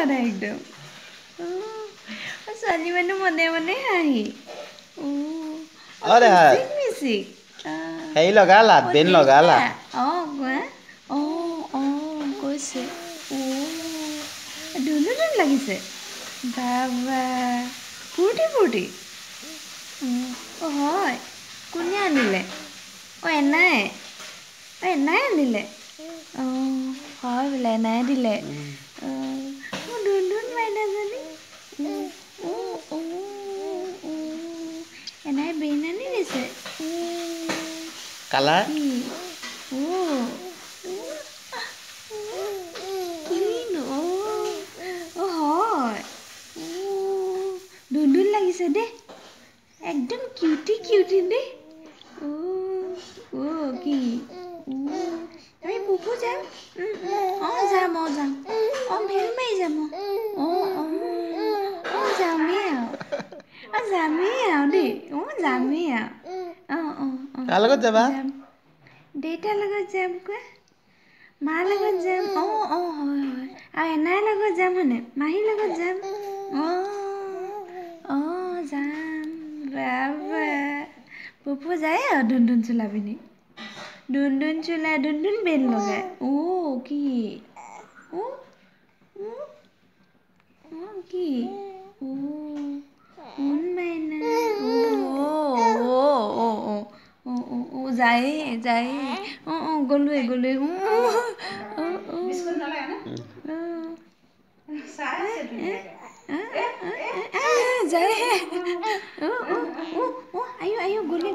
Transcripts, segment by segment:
নাই একদম ছোৱালী মানুহ মনে মনে হাঁহি अरे हाय মিচিক মিচিক হেৰি লগালা বেন লগালা কোৱা কৈছে ধুনু ধুন লাগিছে বাবা ফূৰ্তি ফূৰ্তি হয় কোনে আনিলে এনাই আনিলে হয় বোলে এনাই দিলে মোৰ ধুন ধুন মাইনাজনী এনাই বেন আনি দিছে কালাৰ কিনো হয় ধুন ধুন লাগিছে দেই একদম কিউটি কিউটি দেই কি আমি পুপু যাম যাম ভেল মাৰি যাম যামেই আৰু দেই যামেই আৰু কাৰ লগত যাবা যাম দেউতাৰ লগত যাম কোৱা মাৰ লগত যাম হয় আৰু এনাইৰ লগত যাম হয়নে মাহীৰ লগত যাম যাম বাবা পুপু যায় আৰু ধুন ধুন চোলা পিন্ধি ধুন ধুন চোলা ধুন ধুন বেন লগাই কি কি কোন মাইনা যায়ে গ'লোৱে যায় আয়ো গলি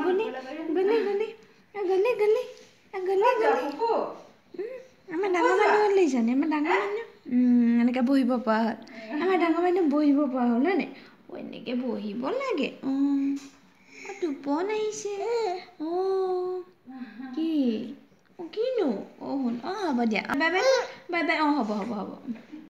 আমাৰ ডাঙৰ মানুহ লিজানে আমাৰ ডাঙৰ মানুহ এনেকৈ বহিব পৰা হ'ল আমাৰ ডাঙৰ মানুহ বহিব পৰা হ'ল হয় নাই এনেকৈ বহিব লাগে টোপন আহিছে কি কিনো শুন হ'ব দিয়া বাই বাই হ'ব